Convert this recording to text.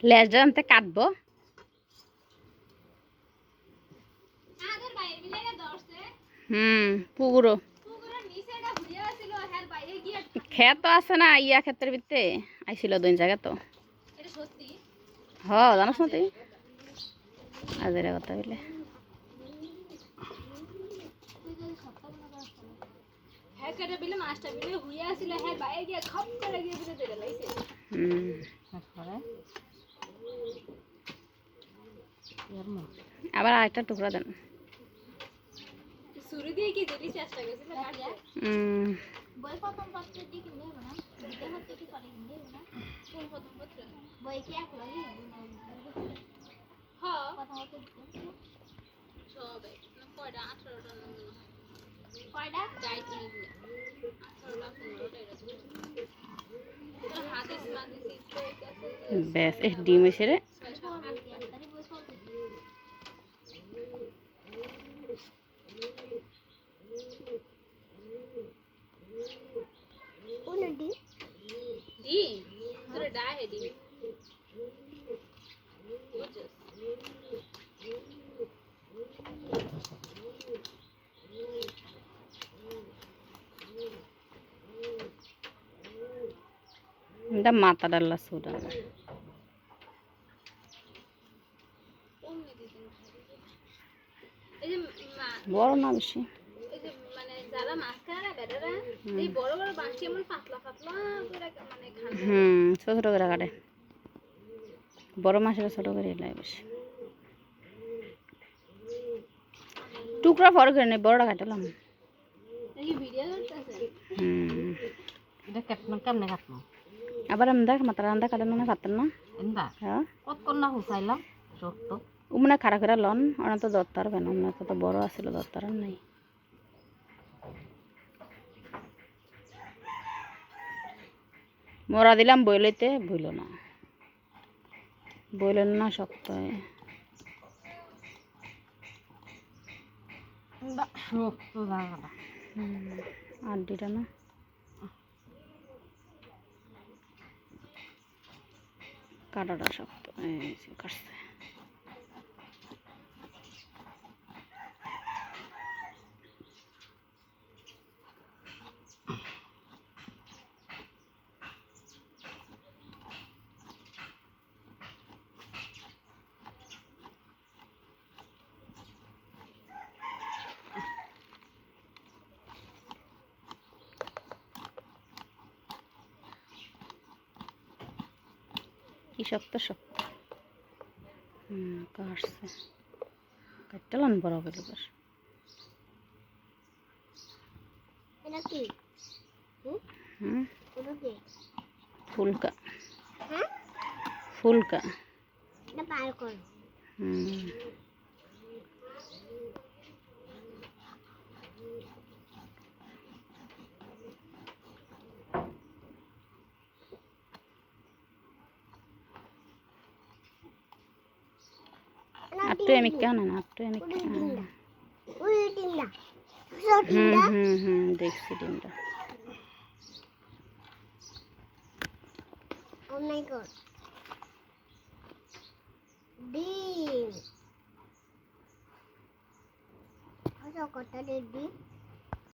লেজটা আনতে কাটবো। পুকুরো ক্ষেত আছে না, ইয়া ক্ষেতের ভিতরে আইছিল 2 জায়গা তো। হ জানোস না তুই আজের কথা বলে। আবার আরেকটা টুকরা দেন। সুরি দিয়ে কি দিলি চেষ্টা করেছিল কাটিয়া বই প্রথম পত্র দিয়ে কি নেব না দিতে হচ্ছে কি করে নেব না কোন প্রথম পত্র বই কি এক লাগি হ্যাঁ প্রথম পত্র সব কয়টা 18টা নম্বর কয়টা যাই তুমি 18টা 15টা এটা হাদিস মাদিস বেশ এই ডিম এসে রে মাথা ডাল্লা সুদা বড় না বেশি ছোট ছোট করে কাটে বড় মাছের ছোট করে এলাই বেশি টুকরা ফর করে নেই বড়টা কাটলাম আবার আমরা মাথা রান্দা কাটানো না পাতেন না হ্যাঁ কতক্ষণ না হুসাইলাম শক্ত মানে খাড়া খাড়া লন ওনা তো দরতার কেন ওনা তো বড় আছিল দরতার নাই মরা দিলাম বইলইতে ভুল না বইলেন না শক্ত আড্ডিটা না কাটাটা শক্ত কাটছে কি শক্ত শক্ত কাটছে কাটলাম বড় করে ফুলকা ফুলকা আটটু আমি কেন না আটটু আমি দেখছি ডিমটা Oh my god. Deep. How do you cut the deep?